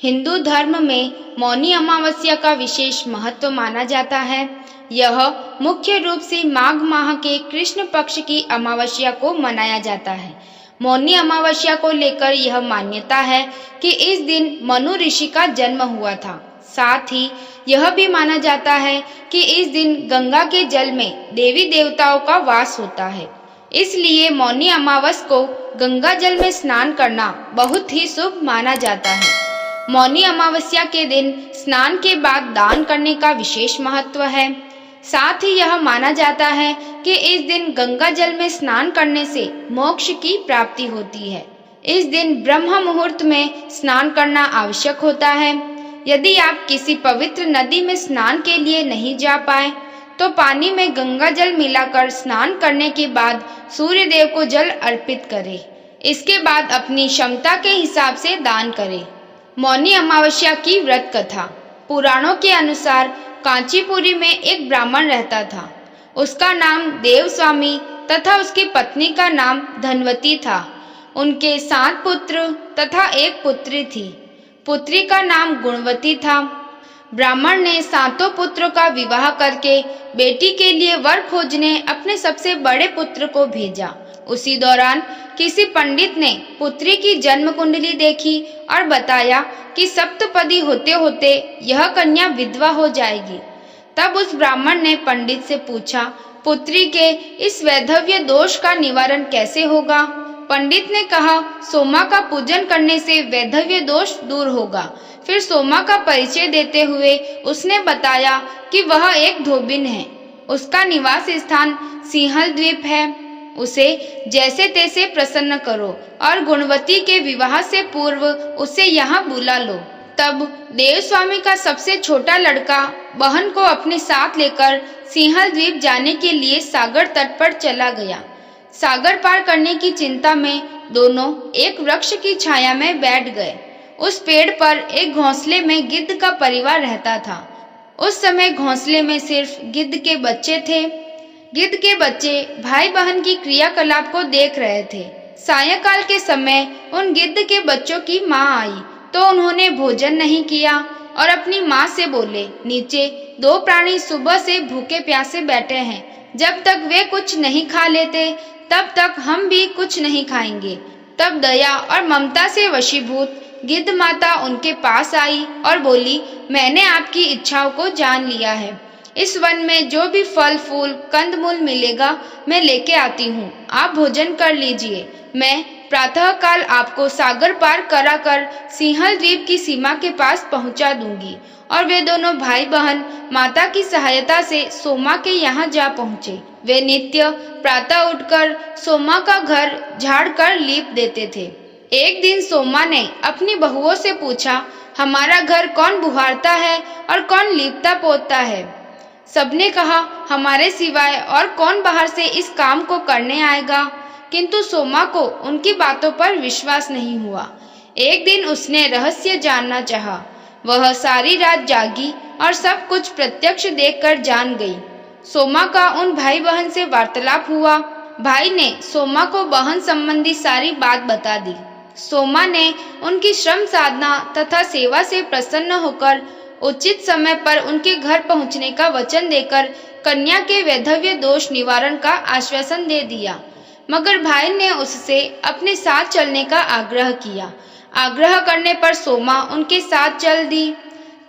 हिंदू धर्म में मौनी अमावस्या का विशेष महत्व माना जाता है। यह मुख्य रूप से माघ माह के कृष्ण पक्ष की अमावस्या को मनाया जाता है। मौनी अमावस्या को लेकर यह मान्यता है कि इस दिन मनु ऋषि का जन्म हुआ था। साथ ही यह भी माना जाता है कि इस दिन गंगा के जल में देवी देवताओं का वास होता है। इसलिए मौनी अमावस को गंगा जल में स्नान करना बहुत ही शुभ माना जाता है। मौनी अमावस्या के दिन स्नान के बाद दान करने का विशेष महत्व है। साथ ही यह माना जाता है कि इस दिन गंगा जल में स्नान करने से मोक्ष की प्राप्ति होती है। इस दिन ब्रह्म मुहूर्त में स्नान करना आवश्यक होता है। यदि आप किसी पवित्र नदी में स्नान के लिए नहीं जा पाए तो पानी में गंगा जल मिलाकर स्नान करने के बाद सूर्य देव को जल अर्पित करें। इसके बाद अपनी क्षमता के हिसाब से दान करें। मौनी अमावस्या की व्रत कथा। पुराणों के अनुसार कांचीपुरी में एक ब्राह्मण रहता था। उसका नाम देवस्वामी तथा उसकी पत्नी का नाम धनवती था। उनके 7 पुत्र तथा एक पुत्री थी। पुत्री का नाम गुणवती था। ब्राह्मण ने 7 पुत्रों का विवाह करके बेटी के लिए वर खोजने अपने सबसे बड़े पुत्र को भेजा। उसी दौरान किसी पंडित ने पुत्री की जन्म कुंडली देखी और बताया कि सप्तपदी होते होते यह कन्या विधवा हो जाएगी। तब उस ब्राह्मण ने पंडित से पूछा, पुत्री के इस वैधव्य दोष का निवारण कैसे होगा? पंडित ने कहा, सोमा का पूजन करने से वैधव्य दोष दूर होगा। फिर सोमा का परिचय देते हुए उसने बताया कि वह एक धोबिन है। उसका निवास स्थान सिंहल द्वीप है। उसे जैसे तैसे प्रसन्न करो और गुणवती के विवाह से पूर्व उसे यहाँ बुला लो। तब देवस्वामी का सबसे छोटा लड़का बहन को अपने साथ लेकर सिंहल द्वीप जाने के लिए सागर तट पर चला गया। सागर पार करने की चिंता में दोनों एक वृक्ष की छाया में बैठ गए। उस पेड़ पर एक घोंसले में गिद्ध का परिवार रहता था। उस समय घोंसले में सिर्फ गिद्ध के बच्चे थे। गिद्ध के बच्चे भाई बहन की क्रियाकलाप को देख रहे थे। सायंकाल के समय उन गिद्ध के बच्चों की माँ आई तो उन्होंने भोजन नहीं किया और अपनी माँ से बोले, नीचे 2 प्राणी सुबह से भूखे प्यासे बैठे हैं। जब तक वे कुछ नहीं खा लेते तब तक हम भी कुछ नहीं खाएंगे। तब दया और ममता से वशीभूत गिद्ध माता उनके पास आई और बोली, मैंने आपकी इच्छाओं को जान लिया है। इस वन में जो भी फल फूल कंदमूल मिलेगा मैं लेके आती हूँ। आप भोजन कर लीजिए। मैं प्रातः काल आपको सागर पार कराकर सिंहल द्वीप की सीमा के पास पहुँचा दूंगी। और वे दोनों भाई बहन माता की सहायता से सोमा के यहाँ जा पहुँचे। वे नित्य प्रातः उठकर सोमा का घर झाड़ कर लीप देते थे। एक दिन सोमा ने अपनी बहुओं से पूछा, हमारा घर कौन बुहारता है और कौन लीपता पोतता है? सबने कहा, हमारे सिवाय और कौन बाहर से इस काम को करने आएगा? किंतु सोमा को उनकी बातों पर विश्वास नहीं हुआ। एक दिन उसने रहस्य जानना चाहा। वह सारी रात जागी और सब कुछ प्रत्यक्ष देखकर जान गई। सोमा का उन भाई बहन से वार्तालाप हुआ। भाई ने सोमा को बहन संबंधी सारी बात बता दी। सोमा ने उनकी श्रम साधना तथा सेवा से प्रसन्न होकर उचित समय पर उनके घर पहुंचने का वचन देकर कन्या के वैधव्य दोष निवारण का आश्वासन दे दिया। मगर भाई ने उससे अपने साथ चलने का आग्रह किया। आग्रह करने पर सोमा उनके साथ चल दी।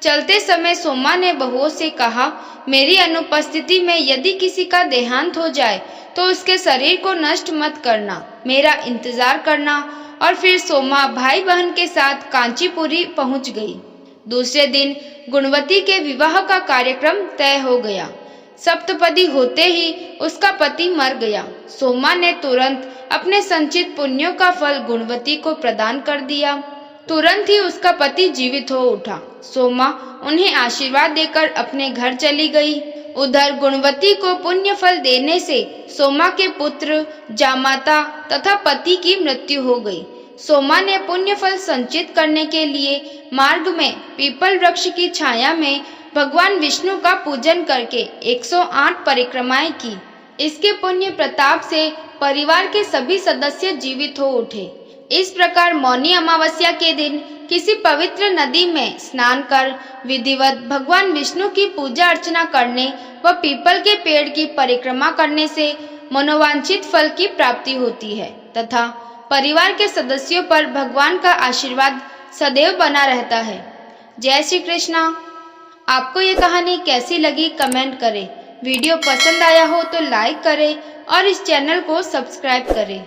चलते समय सोमा ने बहुओं से कहा, मेरी अनुपस्थिति में यदि किसी का देहांत हो जाए तो उसके शरीर को नष्ट मत करना, मेरा इंतजार करना। और फिर सोमा भाई बहन के साथ कांचीपुरी पहुंच गई। दूसरे दिन गुणवती के विवाह का कार्यक्रम तय हो गया। सप्तपदी होते ही उसका पति मर गया। सोमा ने तुरंत अपने संचित पुण्यों का फल गुणवती को प्रदान कर दिया। तुरंत ही उसका पति जीवित हो उठा। सोमा उन्हें आशीर्वाद देकर अपने घर चली गई। उधर गुणवती को पुण्य फल देने से सोमा के पुत्र, जामाता तथा पति की मृत्यु हो गई। सोमा ने पुण्य फल संचित करने के लिए मार्ग में पीपल वृक्ष की छाया में भगवान विष्णु का पूजन करके 108 परिक्रमाएं की। इसके पुण्य प्रताप से परिवार के सभी सदस्य जीवित हो उठे। इस प्रकार मौनी अमावस्या के दिन किसी पवित्र नदी में स्नान कर विधिवत भगवान विष्णु की पूजा अर्चना करने व पीपल के पेड़ की परिक्रमा करने से मनोवांछित फल की प्राप्ति होती है तथा परिवार के सदस्यों पर भगवान का आशीर्वाद सदैव बना रहता है। जय श्री कृष्णा। आपको ये कहानी कैसी लगी कमेंट करें। वीडियो पसंद आया हो तो लाइक करें और इस चैनल को सब्सक्राइब करें।